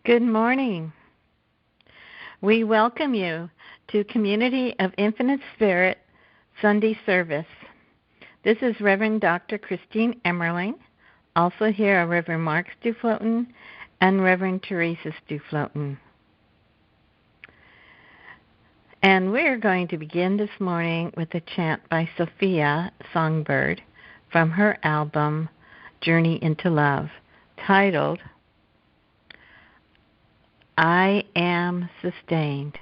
Good morning. We welcome you to Community of Infinite Spirit Sunday service. This is Reverend Dr. Christine Emmerling. Also here are Reverend Mark Stuefloten and Reverend Teresa Stuefloten. And we're going to begin this morning with a chant by Sophia Songbird from her album Journey into Love, titled I Am Sustained.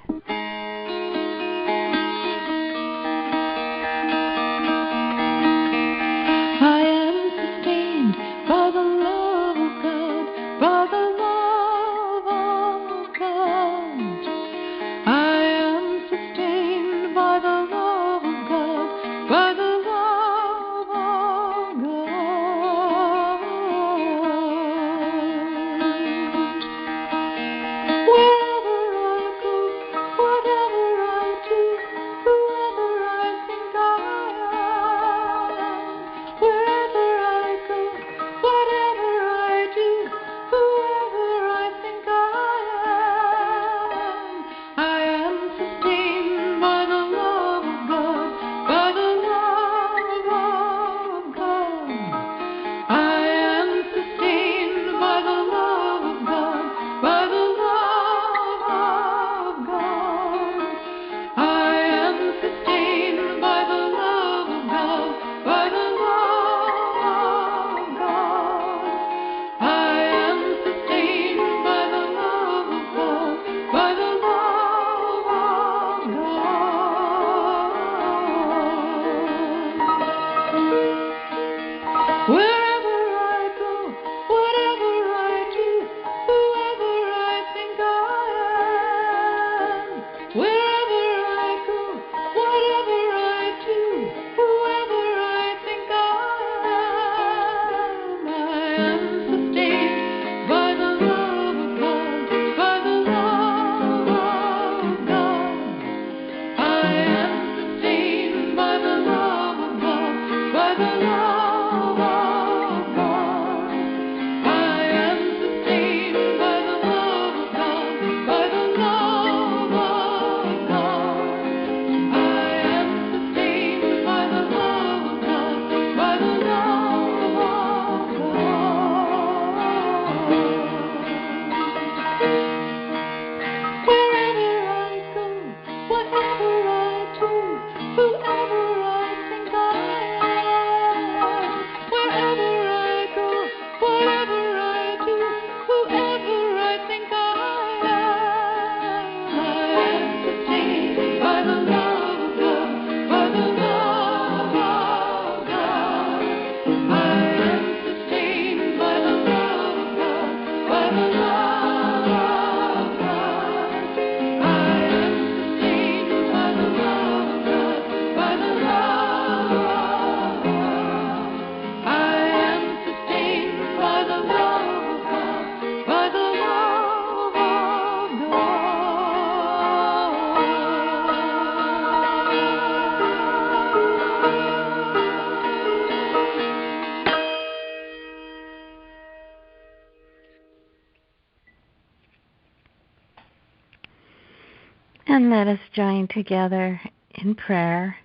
And let us join together in prayer,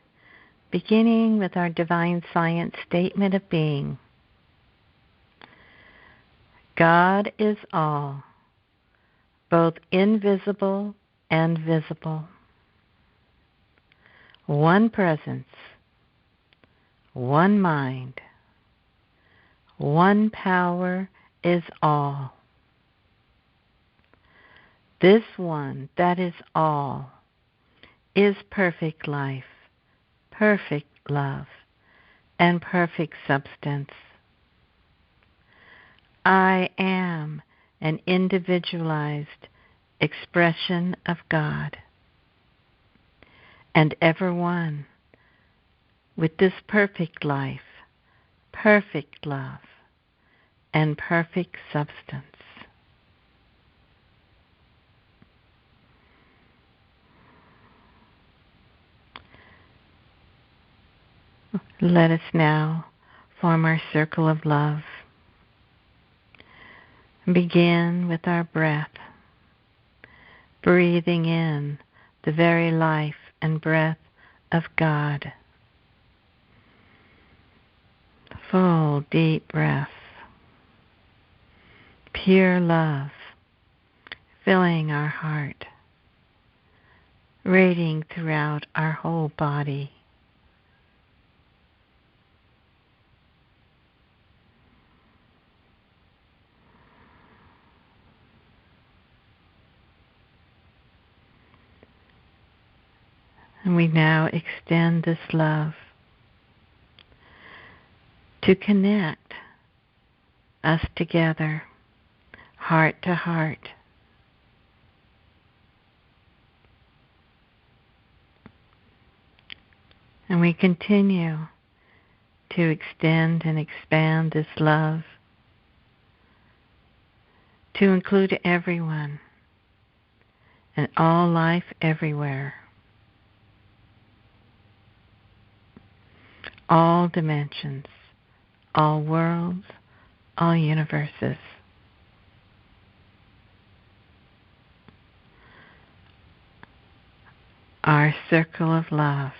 beginning with our Divine Science statement of being. God is all, both invisible and visible. One presence, one mind, one power is all. This one that is all is perfect life, perfect love, and perfect substance. I am an individualized expression of God, and ever one with this perfect life, perfect love, and perfect substance. Let us now form our circle of love. Begin with our breath. breathing in the very life and breath of God. Full, deep breaths. Pure love filling our heart, radiating throughout our whole body. And we now extend this love to connect us together, heart to heart. And we continue to extend and expand this love to include everyone and all life everywhere, all dimensions, all worlds, all universes. Our circle of love,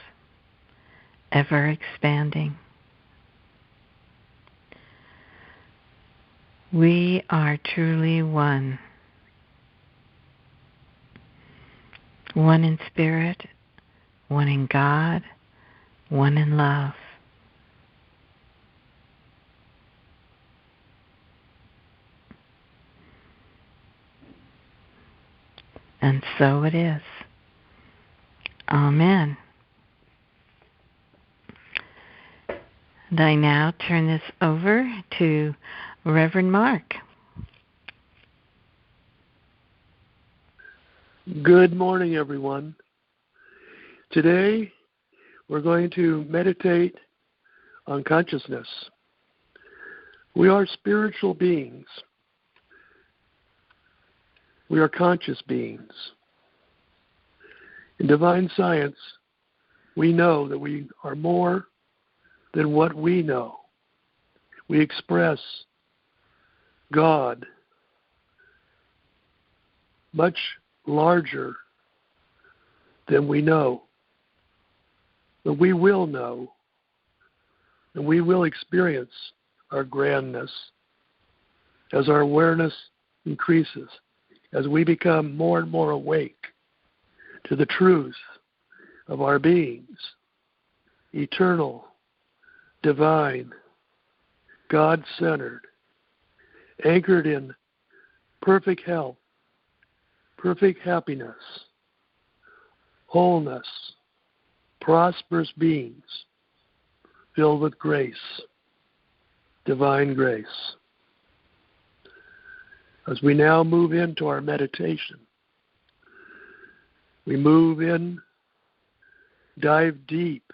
ever expanding. We are truly one. One in spirit, one in God, one in love. And so it is. Amen. And I now turn this over to Reverend Mark. Good morning, everyone. Today, we're going to meditate on consciousness. We are spiritual beings. We are conscious beings. In divine science, we know that we are more than what we know. We express God much larger than we know. But we will know, and we will experience our grandness as our awareness increases, as we become more and more awake to the truth of our beings, eternal, divine, God-centered, anchored in perfect health, perfect happiness, wholeness, prosperous beings filled with grace, divine grace. As we now move into our meditation, we move in, dive deep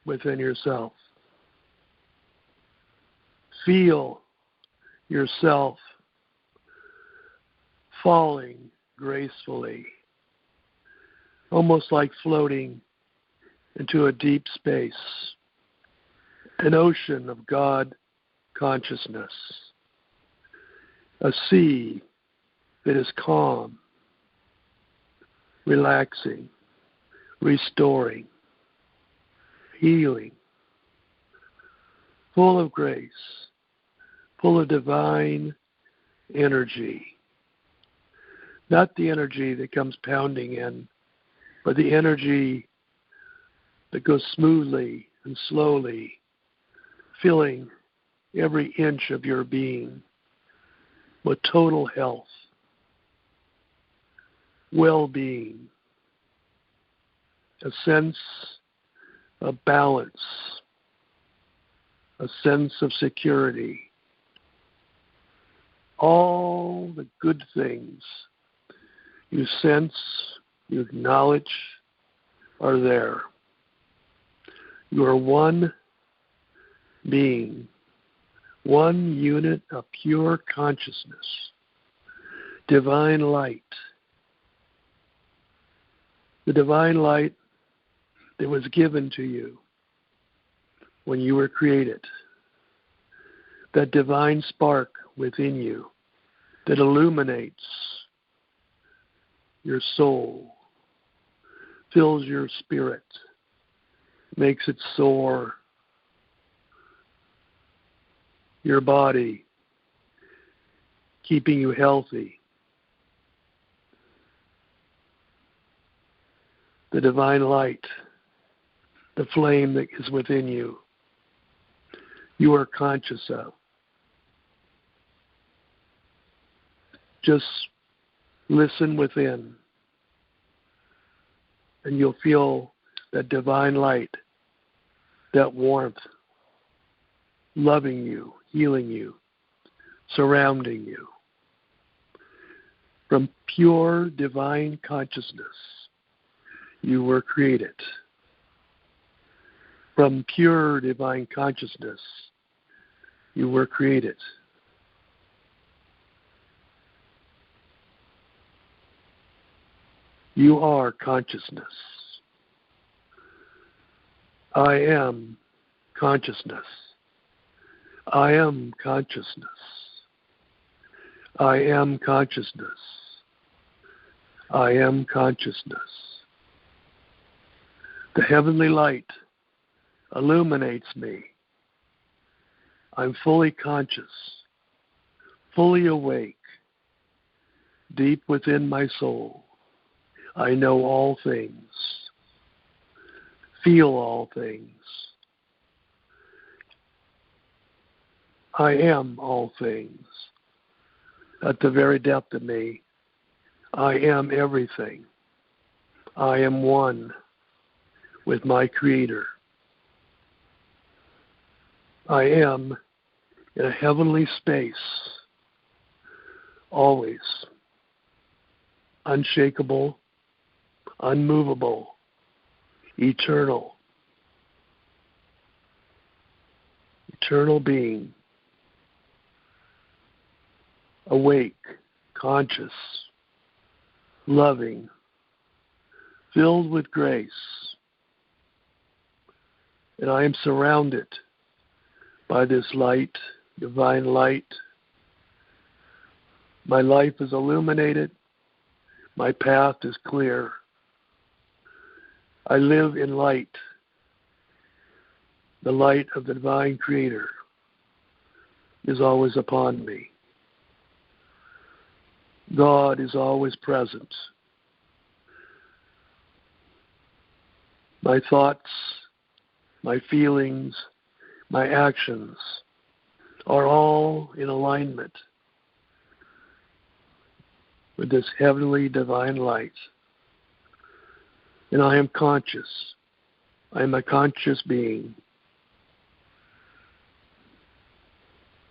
within yourself. Feel yourself falling gracefully, almost like floating into a deep space, an ocean of God consciousness, a sea that is calm, relaxing, restoring, healing, full of grace, full of divine energy. Not the energy that comes pounding in, but the energy that goes smoothly and slowly, filling every inch of your being with total health, well-being, a sense of balance, a sense of security. All the good things you sense, you acknowledge, are there. You are one being, one unit of pure consciousness, divine light. The divine light that was given to you when you were created. That divine spark within you that illuminates your soul, fills your spirit, makes it soar, your body, keeping you healthy. The divine light, the flame that is within you, you are conscious of. Just listen within, and you'll feel that divine light, that warmth, loving you, healing you, surrounding you. From pure divine consciousness, you were created. From pure divine consciousness, you were created. You are consciousness. I am consciousness. I am consciousness. I am consciousness. I am consciousness. The heavenly light illuminates me. I'm fully conscious, fully awake, deep within my soul. I know all things, feel all things. I am all things. At the very depth of me, I am everything. I am one with my Creator. I am in a heavenly space, always unshakable, unmovable, eternal being, awake, conscious, loving, filled with grace. And I am surrounded by this light, divine light. My life is illuminated. My path is clear. I live in light, the light of the divine Creator is always upon me. God is always present. My thoughts, my feelings, my actions are all in alignment with this heavenly divine light. And I am conscious. I am a conscious being.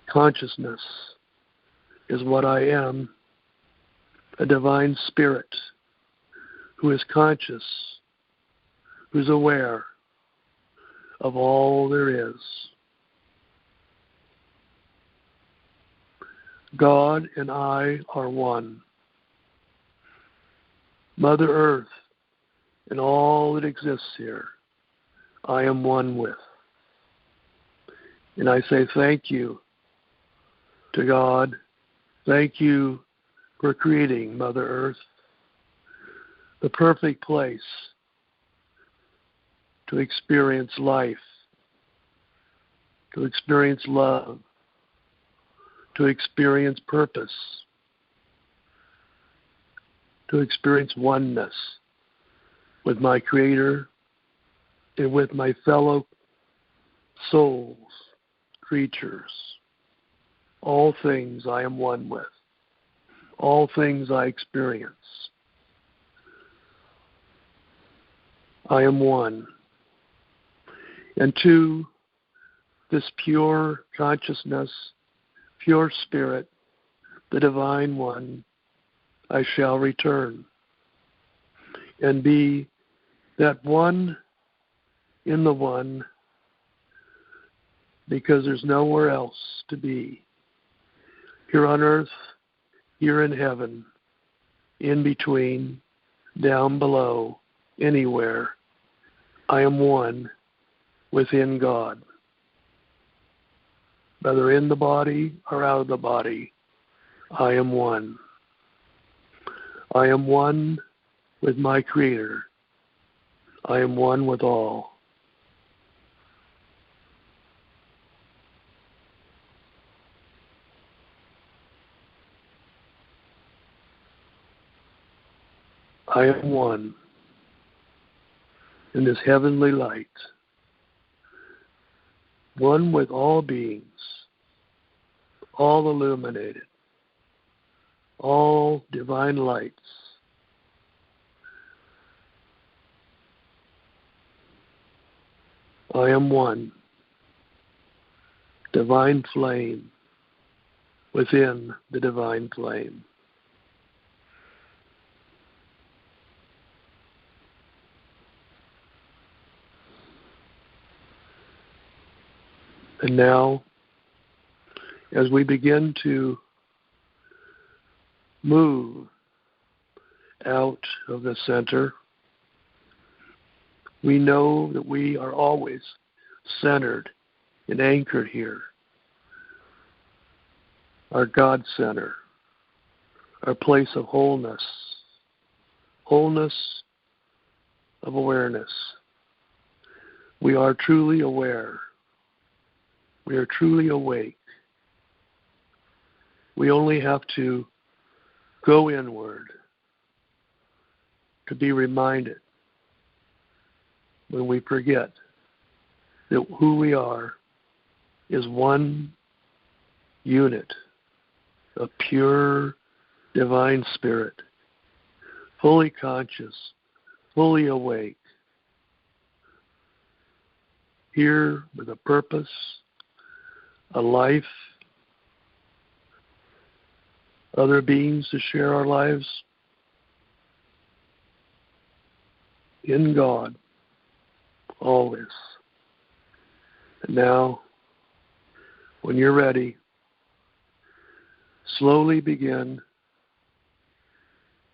Consciousness is what I am, a divine spirit who is conscious, who's aware of all there is. God and I are one. Mother Earth and all that exists here, I am one with. And I say thank you to God. Thank you for creating Mother Earth, the perfect place to experience life, to experience love, to experience purpose, to experience oneness with my Creator and with my fellow souls, creatures. All things I am one with. All things I experience. I am one. And to this pure consciousness, pure spirit, the divine one, I shall return and be that one in the one, because there's nowhere else to be. Here on earth, here in heaven, in between, down below, anywhere, I am one within God. Whether in the body or out of the body, I am one. I am one with my Creator. I am one with all. I am one in this heavenly light, one with all beings, all illuminated, all divine lights. I am one, divine flame within the divine flame. And now, as we begin to move out of the center, we know that we are always centered and anchored here. Our God center, our place of wholeness of awareness. We are truly aware. We are truly awake. We only have to go inward to be reminded when we forget that who we are is one unit of pure divine spirit, fully conscious, fully awake, here with a purpose, a life, other beings to share our lives in God, always. And now, when you're ready, slowly begin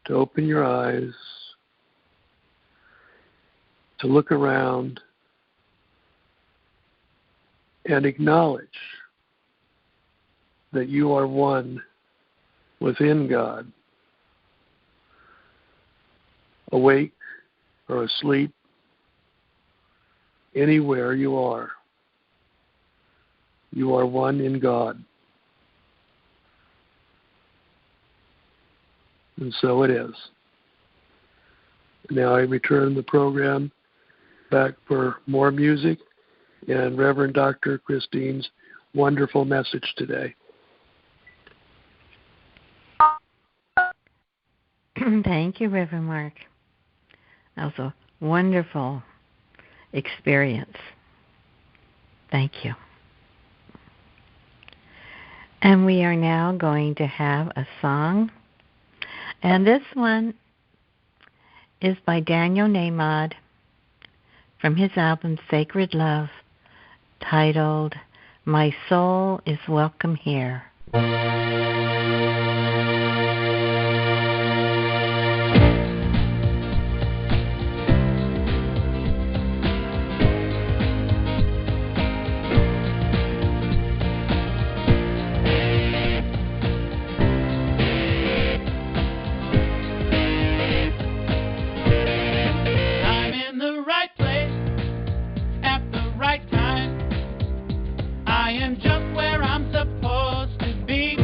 to open your eyes, to look around and acknowledge that you are one within God, awake or asleep, anywhere you are one in God. And so it is. Now I return the program back for more music and Reverend Dr. Christine's wonderful message today. Thank you, Reverend Mark. That was a wonderful experience. Thank you. And we are now going to have a song. And this one is by Daniel Nahmad from his album Sacred Love, titled My Soul is Welcome Here. I am just where I'm supposed to be.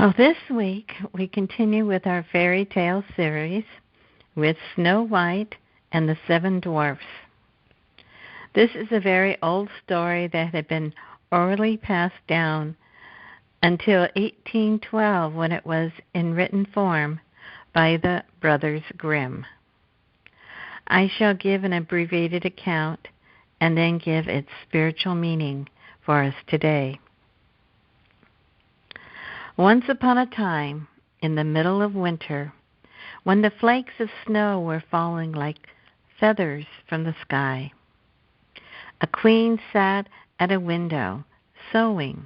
Oh, this week we continue with our fairy tale series with Snow White and the Seven Dwarfs. This is a very old story that had been orally passed down until 1812 when it was in written form by the Brothers Grimm. I shall give an abbreviated account and then give its spiritual meaning for us today. Once upon a time, in the middle of winter, when the flakes of snow were falling like feathers from the sky, a queen sat at a window, sewing.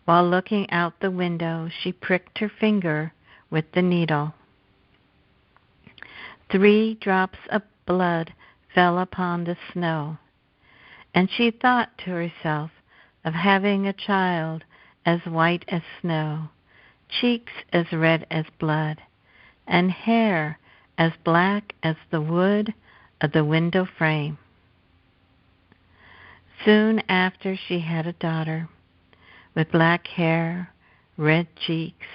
While looking out the window, she pricked her finger with the needle. 3 drops of blood fell upon the snow, and she thought to herself of having a child as white as snow, cheeks as red as blood, and hair as black as the wood of the window frame. Soon after she had a daughter, with black hair, red cheeks,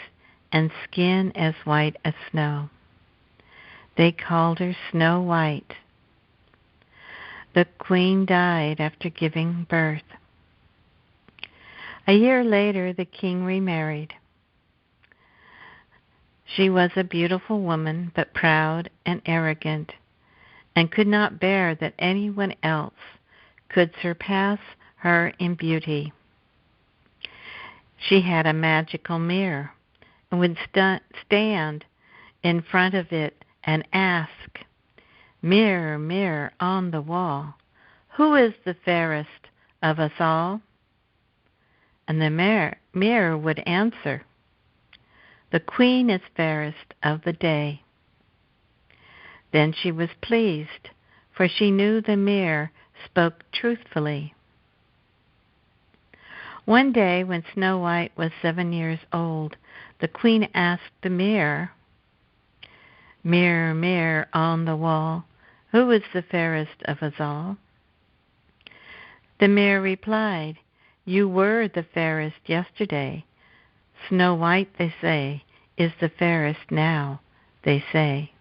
and skin as white as snow. They called her Snow White. The queen died after giving birth. A year later, the king remarried. She was a beautiful woman, but proud and arrogant, and could not bear that anyone else could surpass her in beauty. She had a magical mirror and would stand in front of it and ask, "Mirror, mirror on the wall, who is the fairest of us all?" And the mirror would answer, "The queen is fairest of the day." Then she was pleased, for she knew the mirror spoke truthfully. One day, when Snow White was 7 years old, the queen asked the mirror, "Mirror, mirror on the wall, who is the fairest of us all?" The mirror replied, "You were the fairest yesterday. Snow White, they say, is the fairest now, they say."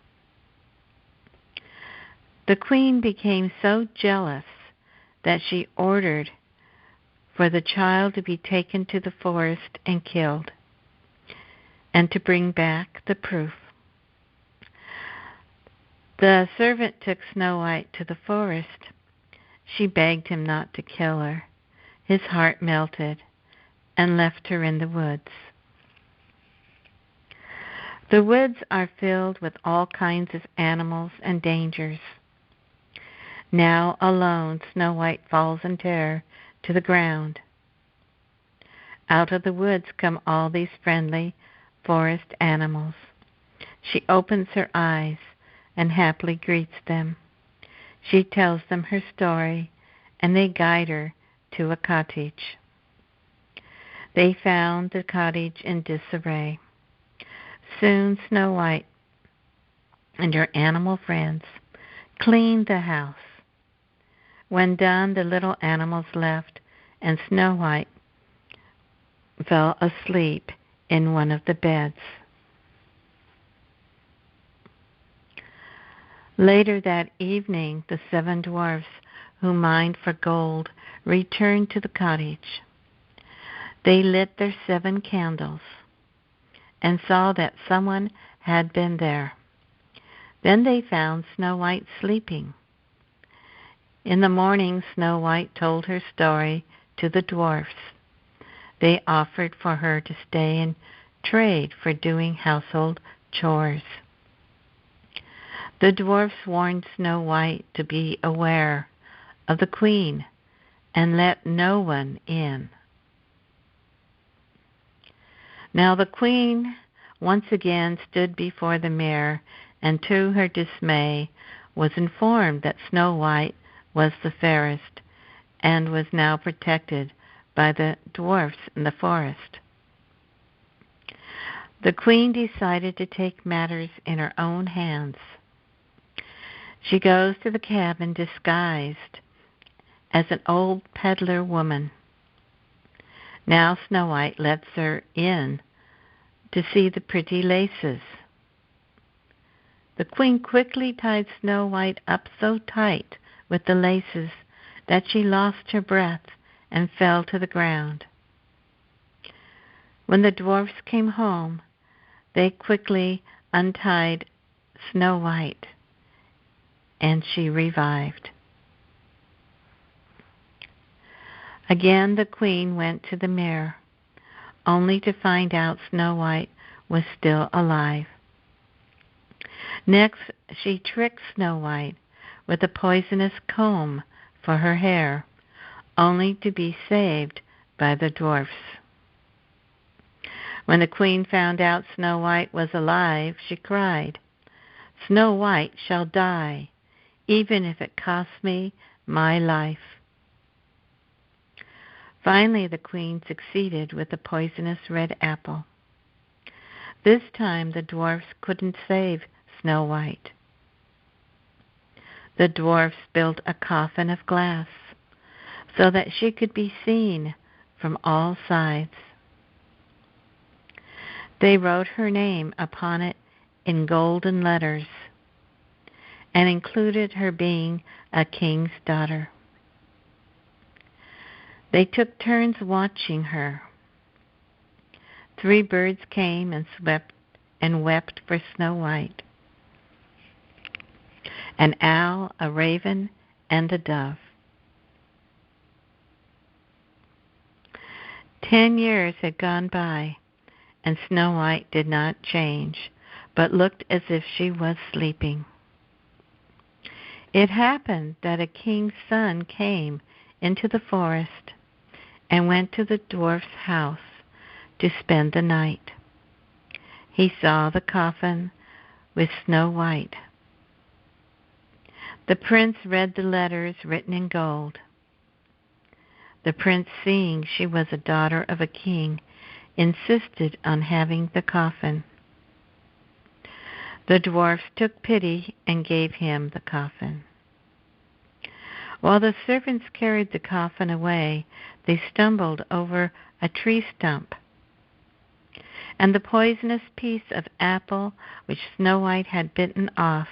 The queen became so jealous that she ordered for the child to be taken to the forest and killed, and to bring back the proof. The servant took Snow White to the forest. She begged him not to kill her. His heart melted and left her in the woods. The woods are filled with all kinds of animals and dangers. Now alone Snow White falls in terror to the ground. Out of the woods come all these friendly forest animals. She opens her eyes and happily greets them. She tells them her story, and they guide her to a cottage. They found the cottage in disarray. Soon Snow White and her animal friends cleaned the house. When done, the little animals left, and Snow White fell asleep in one of the beds. Later that evening, the 7 dwarfs who mined for gold returned to the cottage. They lit their 7 candles and saw that someone had been there. Then they found Snow White sleeping. In the morning, Snow White told her story to the dwarfs. They offered for her to stay and trade for doing household chores. The dwarfs warned Snow White to be aware of the queen and let no one in. Now the queen once again stood before the mirror, and to her dismay was informed that Snow White was the fairest and was now protected by the dwarfs in the forest. The queen decided to take matters in her own hands. She goes to the cabin disguised as an old peddler woman. Now Snow White lets her in to see the pretty laces. The queen quickly tied Snow White up so tight with the laces that she lost her breath and fell to the ground. When the dwarfs came home, they quickly untied Snow White, and she revived. Again the queen went to the mirror, only to find out Snow White was still alive. Next, she tricked Snow White with a poisonous comb for her hair, only to be saved by the dwarfs. When the queen found out Snow White was alive, she cried, "Snow White shall die, even if it costs me my life." Finally, the queen succeeded with the poisonous red apple. This time the dwarfs couldn't save Snow White. The dwarfs built a coffin of glass so that she could be seen from all sides. They wrote her name upon it in golden letters and included her being a king's daughter. They took turns watching her. 3 birds came and wept for Snow White: an owl, a raven, and a dove. 10 years had gone by, and Snow White did not change, but looked as if she was sleeping. It happened that a king's son came into the forest and went to the dwarf's house to spend the night. He saw the coffin with Snow White. The prince read the letters written in gold. The prince, seeing she was a daughter of a king, insisted on having the coffin. The dwarfs took pity and gave him the coffin. While the servants carried the coffin away, they stumbled over a tree stump, and the poisonous piece of apple which Snow White had bitten off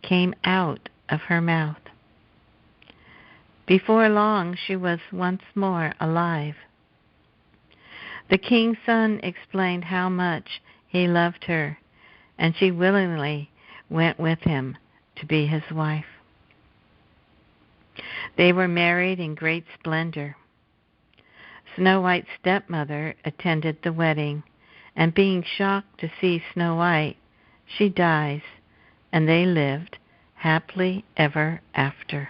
came out of her mouth. Before long, she was once more alive. The king's son explained how much he loved her, and she willingly went with him to be his wife. They were married in great splendor. Snow White's stepmother attended the wedding, and being shocked to see Snow White, she dies, and they lived happily ever after.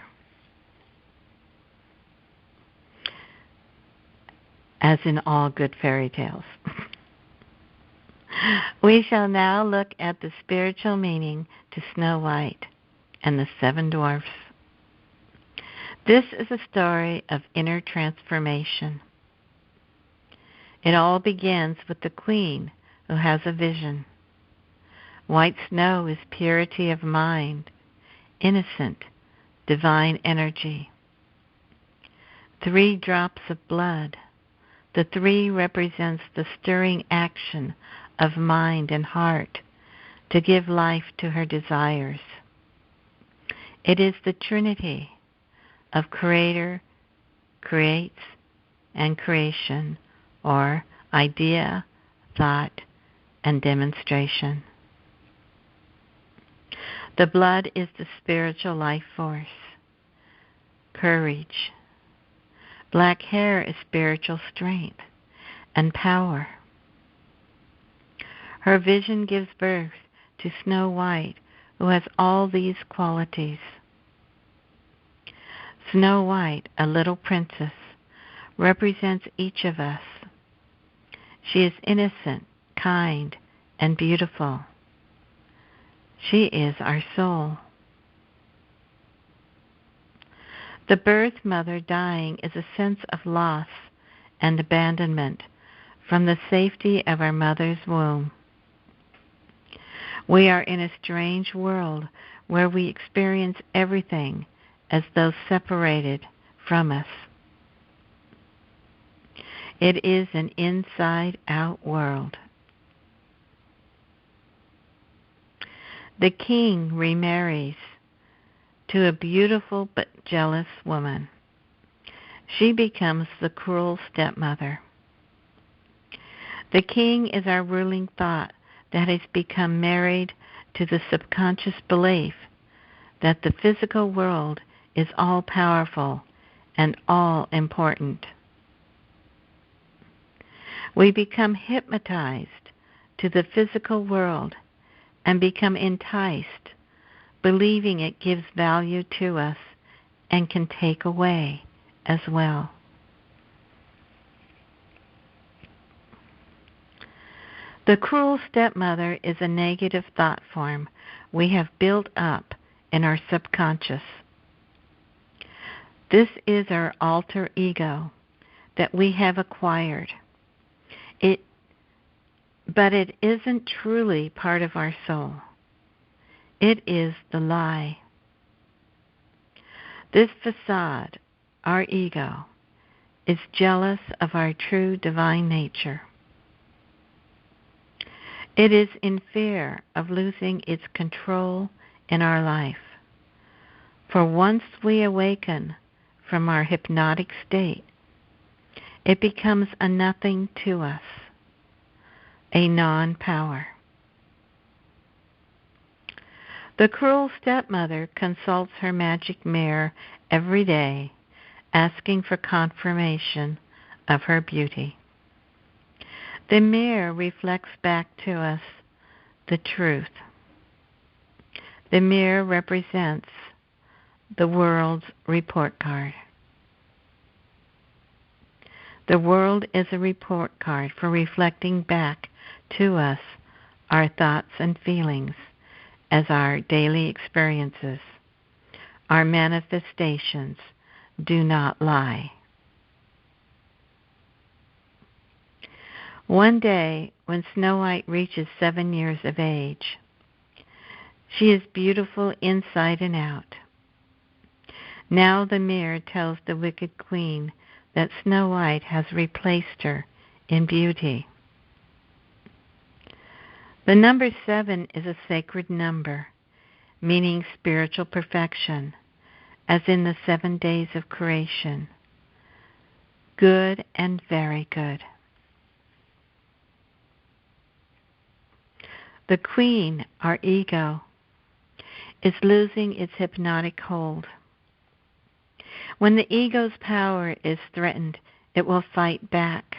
As in all good fairy tales. We shall now look at the spiritual meaning to Snow White and the 7 dwarfs. This is a story of inner transformation. It all begins with the queen who has a vision. White snow is purity of mind, innocent, divine energy. 3 drops of blood. The 3 represents the stirring action of mind and heart to give life to her desires. It is the Trinity of Creator, creates, and creation, or idea, thought, and demonstration. The blood is the spiritual life force, courage. Black hair is spiritual strength and power. Her vision gives birth to Snow White, who has all these qualities. Snow White, a little princess, represents each of us. She is innocent, kind, and beautiful. She is our soul. The birth mother dying is a sense of loss and abandonment from the safety of our mother's womb. We are in a strange world where we experience everything as though separated from us. It is an inside-out world. The king remarries to a beautiful but jealous woman. She becomes the cruel stepmother. The king is our ruling thought that has become married to the subconscious belief that the physical world is all-powerful and all-important. We become hypnotized to the physical world and become enticed, believing it gives value to us and can take away as well. The cruel stepmother is a negative thought form we have built up in our subconscious. This is our alter ego that we have acquired. But it isn't truly part of our soul. It is the lie. This facade, our ego, is jealous of our true divine nature. It is in fear of losing its control in our life. For once we awaken from our hypnotic state, it becomes a nothing to us, a non-power. The cruel stepmother consults her magic mirror every day, asking for confirmation of her beauty. The mirror reflects back to us the truth. The mirror represents the world's report card. The world is a report card for reflecting back to us our thoughts and feelings as our daily experiences. Our manifestations do not lie. One day, when Snow White reaches 7 years of age, she is beautiful inside and out. Now the mirror tells the wicked queen that Snow White has replaced her in beauty. The number 7 is a sacred number, meaning spiritual perfection, as in the 7 days of creation. Good and very good. The queen, our ego, is losing its hypnotic hold. When the ego's power is threatened, it will fight back.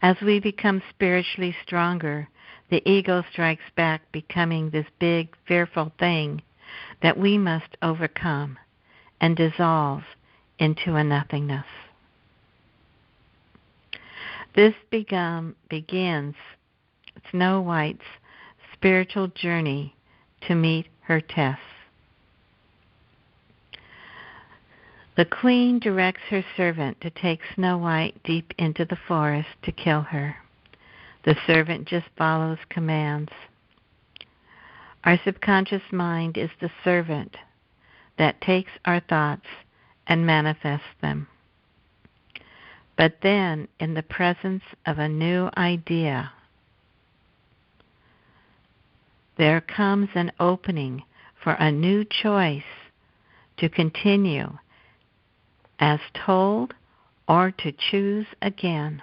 As we become spiritually stronger, the ego strikes back, becoming this big, fearful thing that we must overcome and dissolve into a nothingness. This begins Snow White's spiritual journey to meet her tests. The queen directs her servant to take Snow White deep into the forest to kill her. The servant just follows commands. Our subconscious mind is the servant that takes our thoughts and manifests them. But then, in the presence of a new idea, there comes an opening for a new choice to continue as told or to choose again.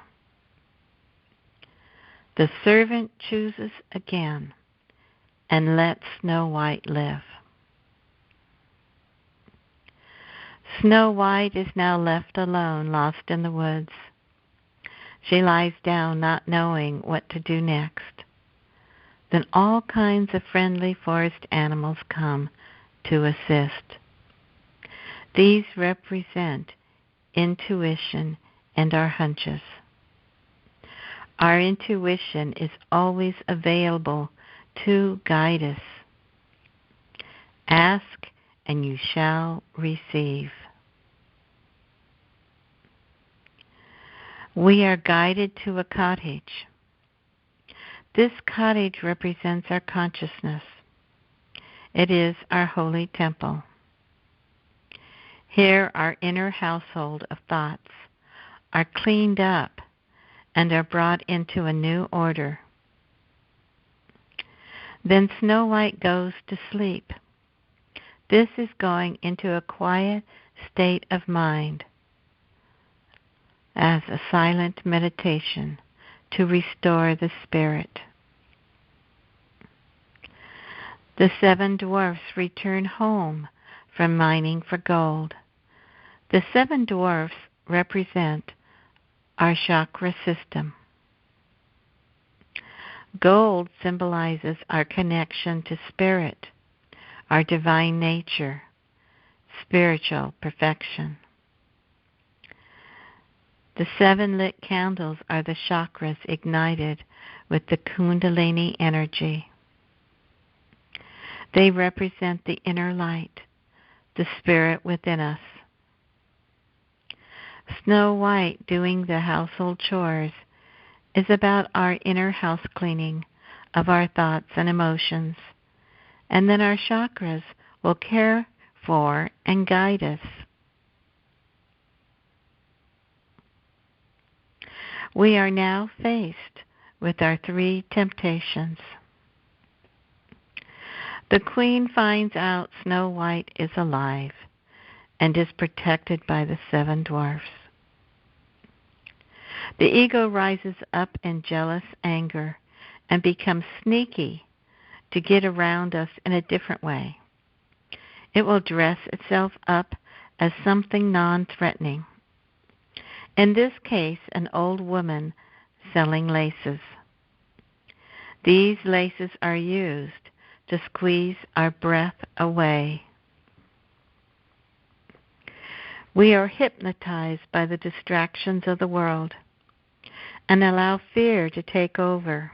The servant chooses again and lets Snow White live. Snow White is now left alone, lost in the woods. She lies down, not knowing what to do next. Then all kinds of friendly forest animals come to assist. These represent intuition and our hunches. Our intuition is always available to guide us. Ask and you shall receive. We are guided to a cottage. This cottage represents our consciousness. It is our holy temple. Here our inner household of thoughts are cleaned up and are brought into a new order. Then Snow White goes to sleep. This is going into a quiet state of mind as a silent meditation to restore the spirit. The 7 dwarfs return home from mining for gold. The 7 dwarfs represent our chakra system. Gold symbolizes our connection to spirit, our divine nature, spiritual perfection. The 7 lit candles are the chakras ignited with the Kundalini energy. They represent the inner light, the spirit within us. Snow White doing the household chores is about our inner house cleaning of our thoughts and emotions, and then our chakras will care for and guide us. We are now faced with our 3 temptations. The Queen finds out Snow White is alive and is protected by the 7 dwarfs. The ego rises up in jealous anger and becomes sneaky to get around us in a different way. It will dress itself up as something non-threatening. In this case, an old woman selling laces. These laces are used to squeeze our breath away. We are hypnotized by the distractions of the world and allow fear to take over.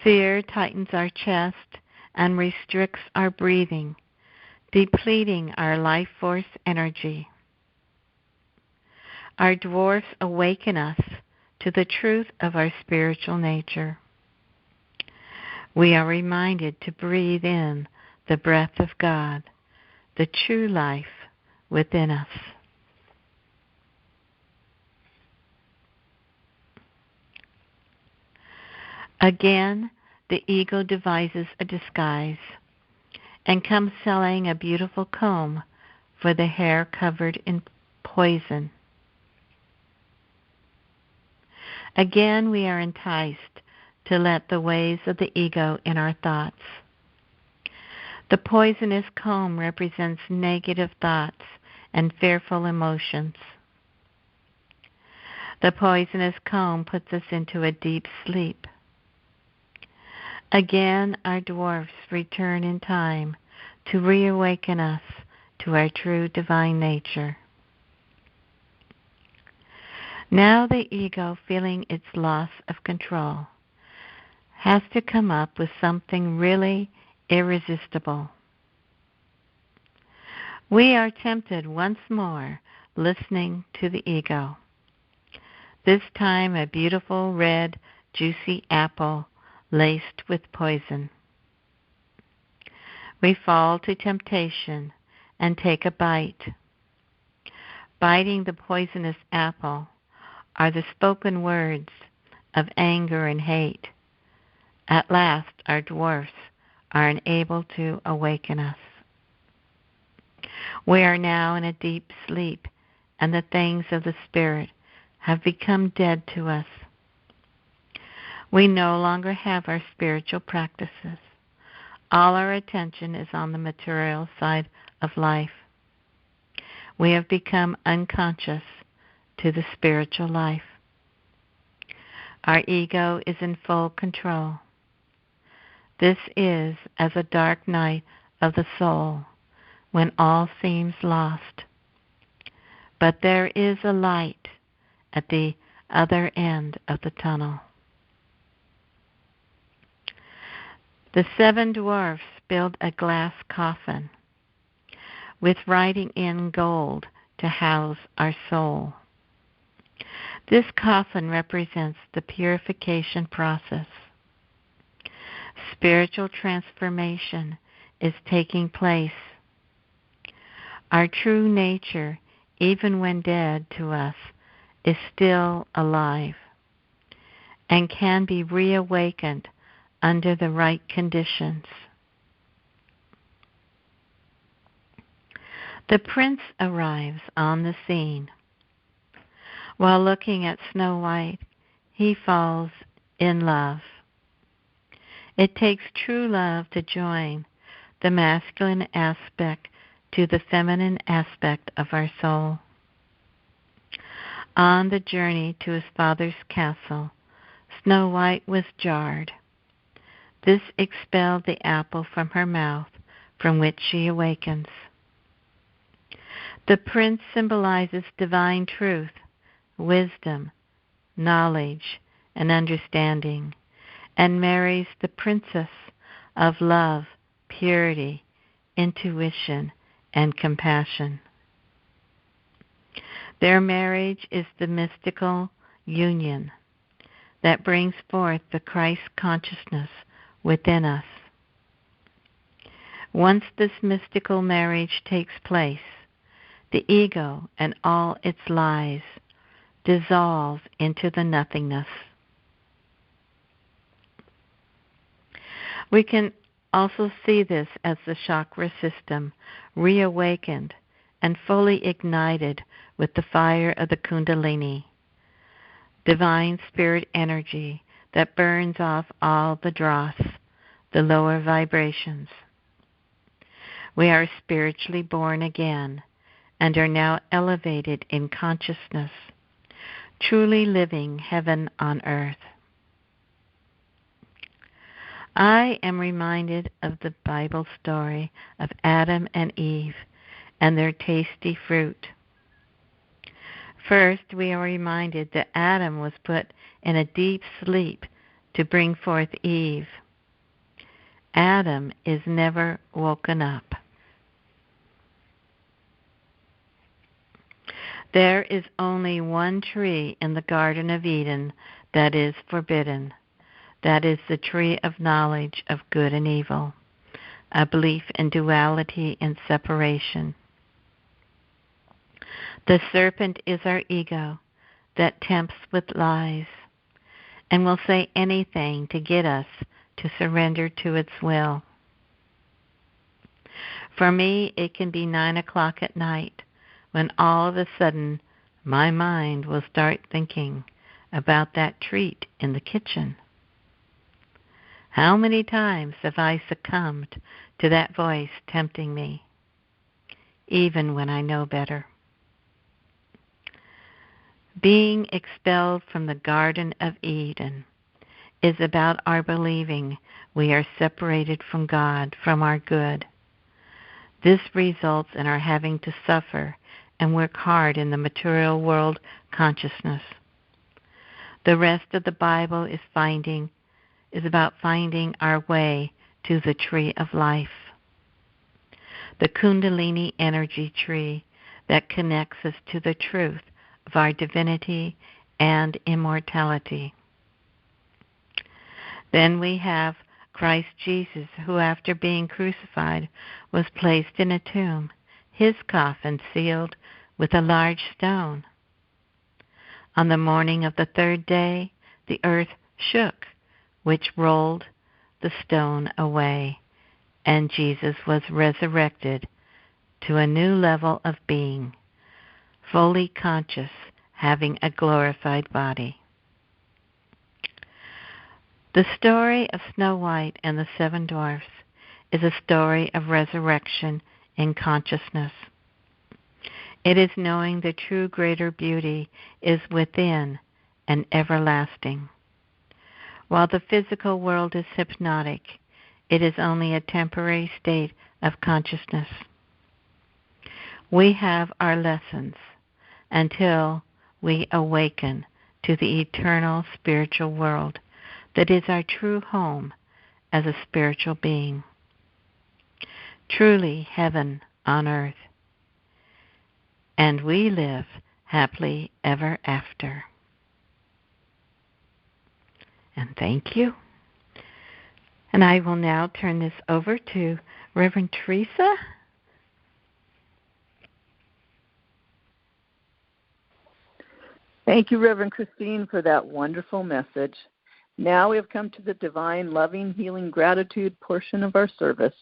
Fear tightens our chest and restricts our breathing, depleting our life force energy. Our dwarfs awaken us to the truth of our spiritual nature. We are reminded to breathe in the breath of God, the true life within us. Again, the ego devises a disguise and comes selling a beautiful comb for the hair covered in poison. Again, we are enticed to let the ways of the ego in our thoughts. The poisonous comb represents negative thoughts and fearful emotions. The poisonous comb puts us into a deep sleep. Again, our dwarfs return in time to reawaken us to our true divine nature. Now the ego, feeling its loss of control, has to come up with something really irresistible. We are tempted once more, listening to the ego. This time a beautiful red, juicy apple laced with poison. We fall to temptation and take a bite. Biting the poisonous apple are the spoken words of anger and hate. At last, our dwarfs are unable to awaken us. We are now in a deep sleep, and the things of the spirit have become dead to us. We no longer have our spiritual practices. All our attention is on the material side of life. We have become unconscious to the spiritual life. Our ego is in full control. This is as a dark night of the soul when all seems lost. But there is a light at the other end of the tunnel. The 7 dwarfs build a glass coffin with writing in gold to house our soul. This coffin represents the purification process. Spiritual transformation is taking place. Our true nature, even when dead to us, is still alive and can be reawakened under the right conditions. The prince arrives on the scene. While looking at Snow White, he falls in love. It takes true love to join the masculine aspect to the feminine aspect of our soul. On the journey to his father's castle, Snow White was jarred. This expelled the apple from her mouth, from which she awakens. The prince symbolizes divine truth, wisdom, knowledge, and understanding, and marries the princess of love, purity, intuition, and compassion. Their marriage is the mystical union that brings forth the Christ consciousness within us. Once this mystical marriage takes place, the ego and all its lies dissolve into the nothingness. We can also see this as the chakra system reawakened and fully ignited with the fire of the Kundalini, divine spirit energy that burns off all the dross, the lower vibrations. We are spiritually born again and are now elevated in consciousness, truly living heaven on earth. I am reminded of the Bible story of Adam and Eve and their tasty fruit. First, we are reminded that Adam was put in a deep sleep to bring forth Eve. Adam is never woken up. There is only one tree in the Garden of Eden that is forbidden. That is the tree of knowledge of good and evil, a belief in duality and separation. The serpent is our ego that tempts with lies and will say anything to get us to surrender to its will. For me, it can be 9 o'clock at night when all of a sudden my mind will start thinking about that treat in the kitchen. How many times have I succumbed to that voice tempting me, even when I know better? Being expelled from the Garden of Eden is about our believing we are separated from God, from our good. This results in our having to suffer and work hard in the material world consciousness. The rest of the Bible is about finding our way to the tree of life, the Kundalini energy tree that connects us to the truth of our divinity and immortality. Then we have Christ Jesus, who after being crucified was placed in a tomb, his coffin sealed with a large stone. On the morning of the third day, the earth shook, which rolled the stone away, and Jesus was resurrected to a new level of being, fully conscious, having a glorified body. The story of Snow White and the 7 Dwarfs is a story of resurrection in consciousness. It is knowing the true greater beauty is within and everlasting. While the physical world is hypnotic, it is only a temporary state of consciousness. We have our lessons until we awaken to the eternal spiritual world that is our true home as a spiritual being. Truly heaven on earth. And we live happily ever after. And thank you. And I will now turn this over to Reverend Teresa. Thank you, Reverend Christine, for that wonderful message. Now we have come to the divine, loving, healing gratitude portion of our service.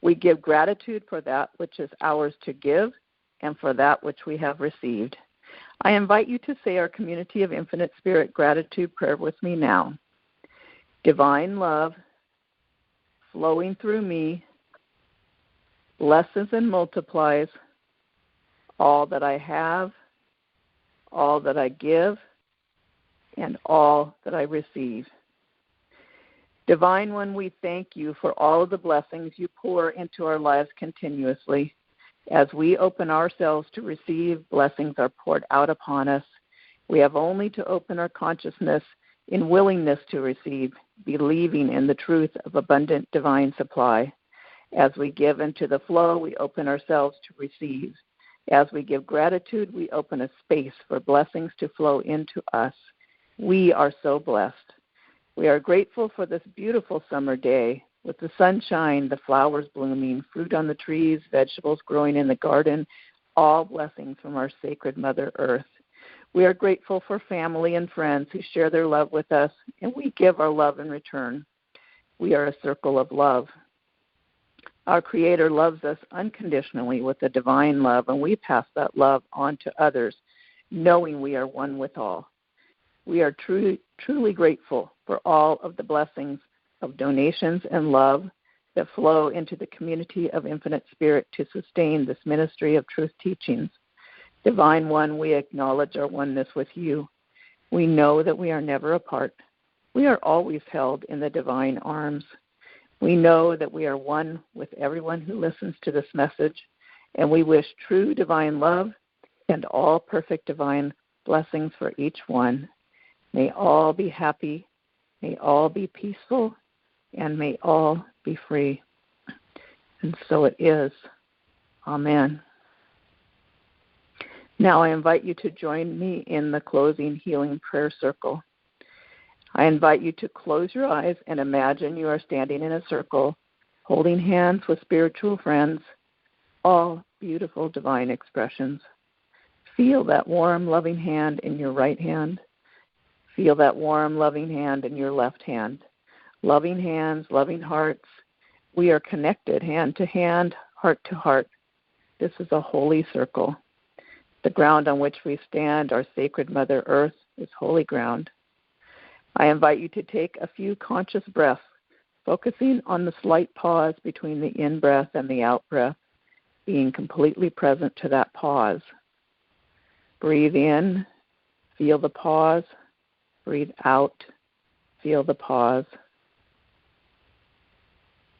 We give gratitude for that which is ours to give and for that which we have received. I invite you to say our Community of Infinite Spirit gratitude prayer with me now. Divine love flowing through me blesses and multiplies all that I have, all that I give, and all that I receive. Divine One, we thank you for all of the blessings you pour into our lives continuously. As we open ourselves to receive, blessings are poured out upon us. We have only to open our consciousness in willingness to receive, believing in the truth of abundant divine supply. As we give into the flow, we open ourselves to receive. As we give gratitude, we open a space for blessings to flow into us. We are so blessed. We are grateful for this beautiful summer day with the sunshine, the flowers blooming, fruit on the trees, vegetables growing in the garden, all blessings from our sacred Mother Earth. We are grateful for family and friends who share their love with us, and we give our love in return. We are a circle of love. Our Creator loves us unconditionally with a divine love, and we pass that love on to others, knowing we are one with all. We are truly grateful for all of the blessings of donations and love that flow into the Community of Infinite Spirit to sustain this ministry of truth teachings. Divine One, we acknowledge our oneness with you. We know that we are never apart. We are always held in the divine arms. We know that we are one with everyone who listens to this message, and we wish true divine love and all perfect divine blessings for each one. May all be happy, may all be peaceful, and may all be free. And so it is. Amen. Now I invite you to join me in the closing healing prayer circle. I invite you to close your eyes and imagine you are standing in a circle, holding hands with spiritual friends, all beautiful divine expressions. Feel that warm, loving hand in your right hand. Feel that warm, loving hand in your left hand. Loving hands, loving hearts. We are connected hand to hand, heart to heart. This is a holy circle. The ground on which we stand, our sacred Mother Earth, is holy ground. I invite you to take a few conscious breaths, focusing on the slight pause between the in-breath and the out-breath, being completely present to that pause. Breathe in, feel the pause. Breathe out, feel the pause.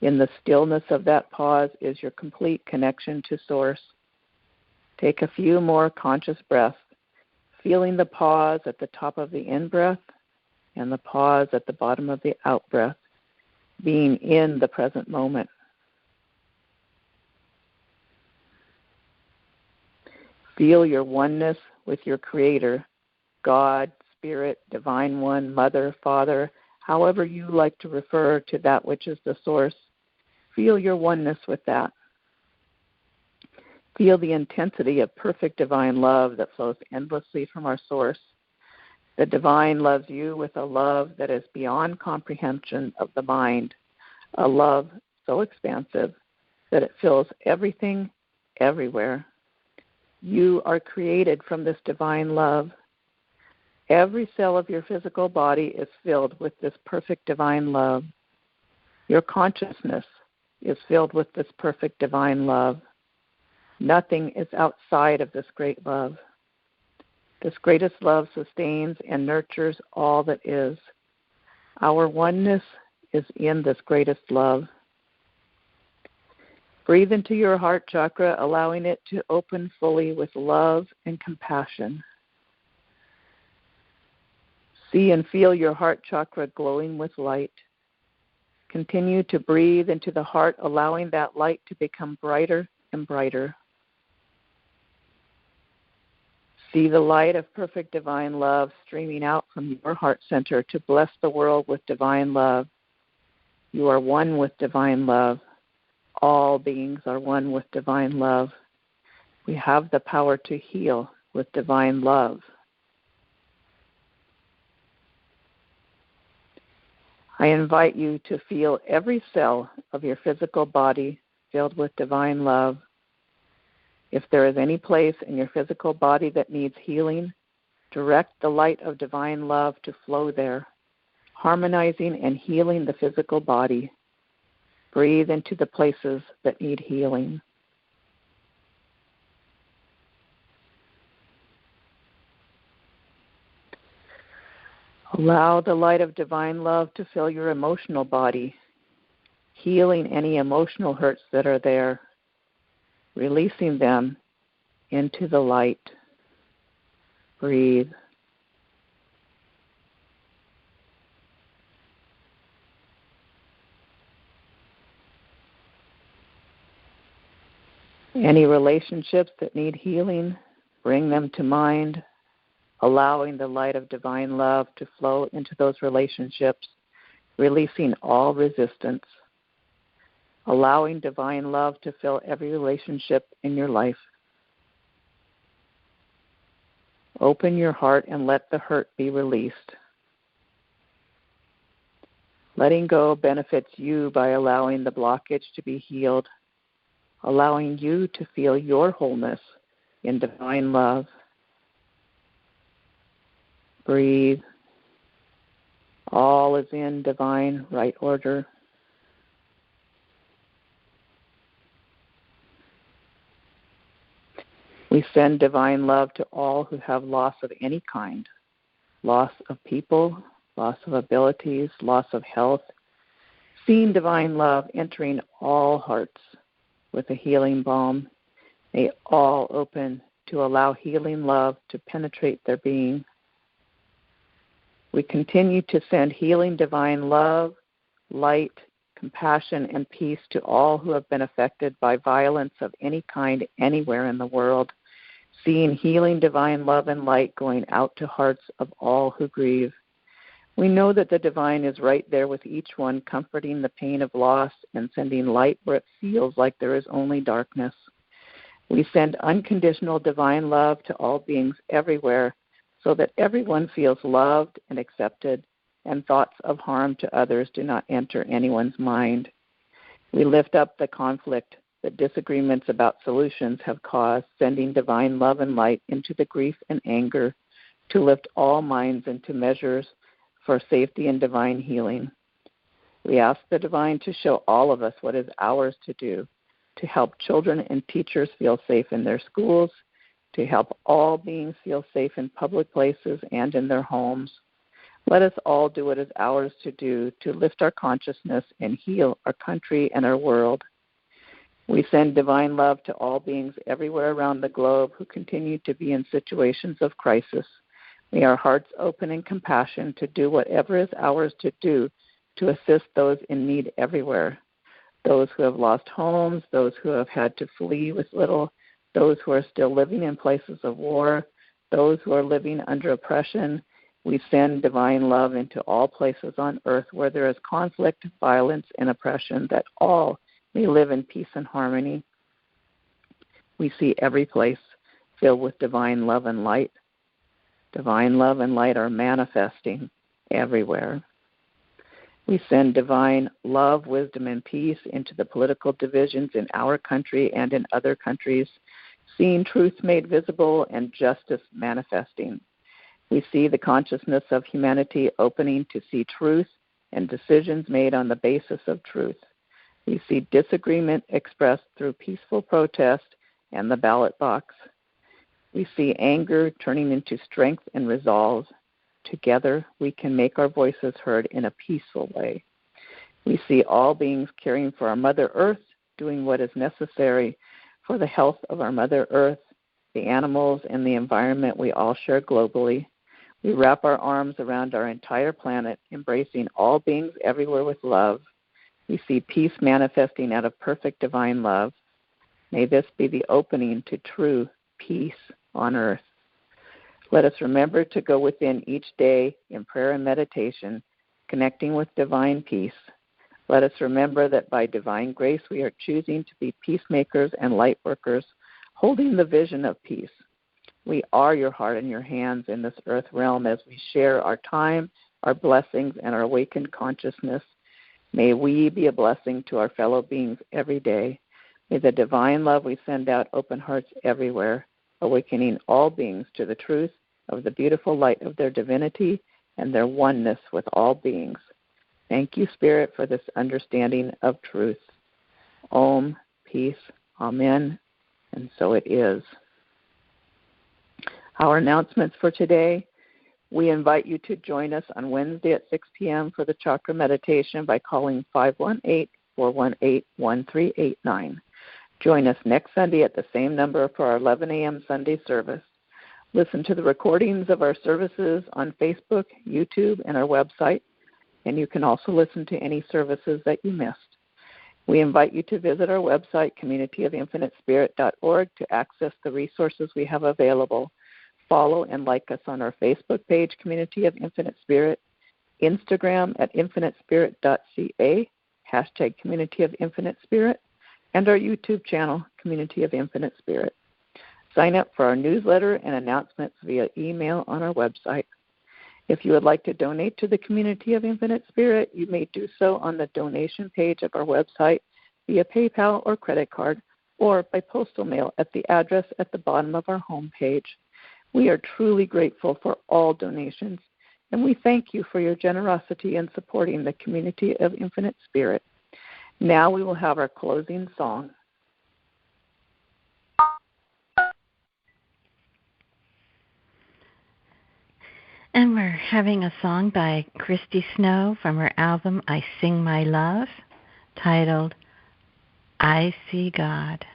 In the stillness of that pause is your complete connection to Source. Take a few more conscious breaths, feeling the pause at the top of the in-breath and the pause at the bottom of the out-breath, being in the present moment. Feel your oneness with your Creator, God, Spirit, Divine One, Mother, Father, however you like to refer to that which is the Source. Feel your oneness with that. Feel the intensity of perfect divine love that flows endlessly from our Source. The divine loves you with a love that is beyond comprehension of the mind, a love so expansive that it fills everything, everywhere. You are created from this divine love. Every cell of your physical body is filled with this perfect divine love. Your consciousness is filled with this perfect divine love. Nothing is outside of this great love. This greatest love sustains and nurtures all that is. Our oneness is in this greatest love. Breathe into your heart chakra, allowing it to open fully with love and compassion. See and feel your heart chakra glowing with light. Continue to breathe into the heart, allowing that light to become brighter and brighter. See the light of perfect divine love streaming out from your heart center to bless the world with divine love. You are one with divine love. All beings are one with divine love. We have the power to heal with divine love. I invite you to feel every cell of your physical body filled with divine love. If there is any place in your physical body that needs healing, direct the light of divine love to flow there, harmonizing and healing the physical body. Breathe into the places that need healing. Allow the light of divine love to fill your emotional body, healing any emotional hurts that are there, releasing them into the light. Breathe. Any relationships that need healing, bring them to mind, allowing the light of divine love to flow into those relationships, releasing all resistance, allowing divine love to fill every relationship in your life. Open your heart and let the hurt be released. Letting go benefits you by allowing the blockage to be healed, allowing you to feel your wholeness in divine love. Breathe. All is in divine right order. We send divine love to all who have loss of any kind, loss of people, loss of abilities, loss of health. Seeing divine love entering all hearts with a healing balm. May all open to allow healing love to penetrate their being. We continue to send healing divine love, light, compassion, and peace to all who have been affected by violence of any kind anywhere in the world, seeing healing divine love and light going out to hearts of all who grieve. We know that the divine is right there with each one, comforting the pain of loss and sending light where it feels like there is only darkness. We send unconditional divine love to all beings everywhere so that everyone feels loved and accepted, and thoughts of harm to others do not enter anyone's mind. We lift up the conflict that disagreements about solutions have caused, sending divine love and light into the grief and anger to lift all minds into measures for safety and divine healing. We ask the divine to show all of us what is ours to do, to help children and teachers feel safe in their schools, to help all beings feel safe in public places and in their homes. Let us all do what is ours to do to lift our consciousness and heal our country and our world. We send divine love to all beings everywhere around the globe who continue to be in situations of crisis. May our hearts open in compassion to do whatever is ours to do to assist those in need everywhere, those who have lost homes, those who have had to flee with little, those who are still living in places of war, those who are living under oppression. We send divine love into all places on earth where there is conflict, violence, and oppression, that all may live in peace and harmony. We see every place filled with divine love and light. Divine love and light are manifesting everywhere. We send divine love, wisdom, and peace into the political divisions in our country and in other countries, seeing truth made visible and justice manifesting. We see the consciousness of humanity opening to see truth and decisions made on the basis of truth. We see disagreement expressed through peaceful protest and the ballot box. We see anger turning into strength and resolve. Together, we can make our voices heard in a peaceful way. We see all beings caring for our Mother Earth, doing what is necessary for the health of our Mother Earth, the animals, and the environment we all share globally. We wrap our arms around our entire planet, embracing all beings everywhere with love. We see peace manifesting out of perfect divine love. May this be the opening to true peace on earth. Let us remember to go within each day in prayer and meditation, connecting with divine peace. Let us remember that by divine grace we are choosing to be peacemakers and light workers, holding the vision of peace. We are your heart and your hands in this earth realm as we share our time, our blessings, and our awakened consciousness. May we be a blessing to our fellow beings every day. May the divine love we send out open hearts everywhere, awakening all beings to the truth of the beautiful light of their divinity and their oneness with all beings. Thank you, Spirit, for this understanding of truth. Om, peace, amen, and so it is. Our announcements for today: we invite you to join us on Wednesday at 6 p.m. for the chakra meditation by calling 518-418-1389. Join us next Sunday at the same number for our 11 a.m. Sunday service. Listen to the recordings of our services on Facebook, YouTube, and our website, and you can also listen to any services that you missed. We invite you to visit our website, communityofinfinitespirit.org, to access the resources we have available. Follow and like us on our Facebook page, Community of Infinite Spirit, Instagram at infinitespirit.ca, hashtag Community of Infinite Spirit, and our YouTube channel, Community of Infinite Spirit. Sign up for our newsletter and announcements via email on our website. If you would like to donate to the Community of Infinite Spirit, you may do so on the donation page of our website via PayPal or credit card, or by postal mail at the address at the bottom of our homepage. We are truly grateful for all donations, and we thank you for your generosity in supporting the Community of Infinite Spirit. Now we will have our closing song. And we're having a song by Christy Snow from her album I Sing My Love, titled I See God.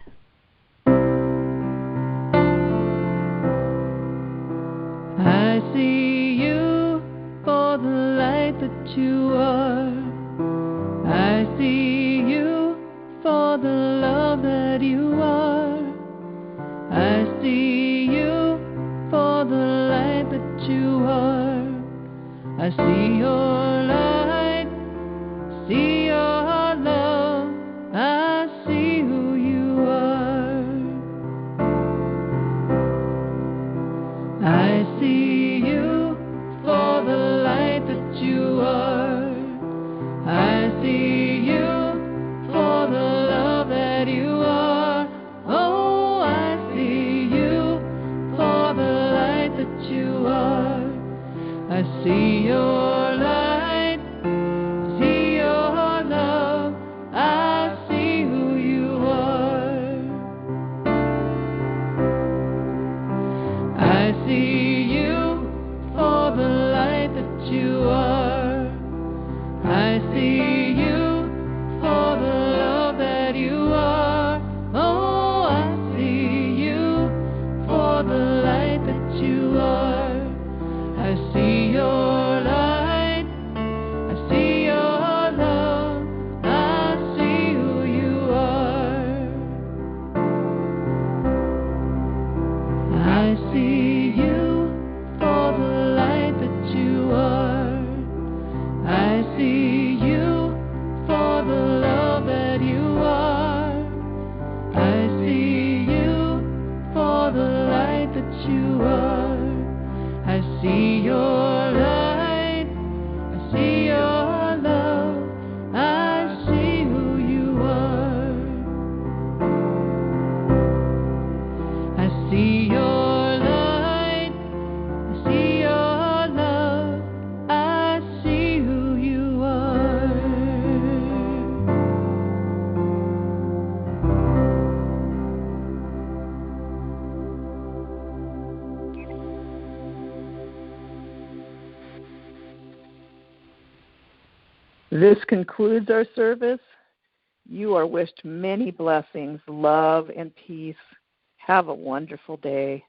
I see you for the light that you are. I see you for the love that you are. I see you for the light that you are. I see your light, see your love. I see who you are. I see you for the light that you are. I see you for the love that you are. Oh, I see you for the light that you are. I see your light, see your love. I see who you are. I see you for the light that you are. I see you for the love that you are. Oh, I see you for the light that you are. I see your light, I see your love. I see who you are. I see you for the light that you are. I see you for the love that you are. I see you for the light that you are. I see your light, I see your love. I see who you are. I see your light, I see your love. I see who you are. This concludes our service. You are wished many blessings, love, and peace. Have a wonderful day.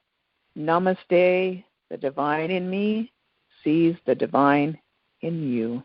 Namaste. The divine in me sees the divine in you.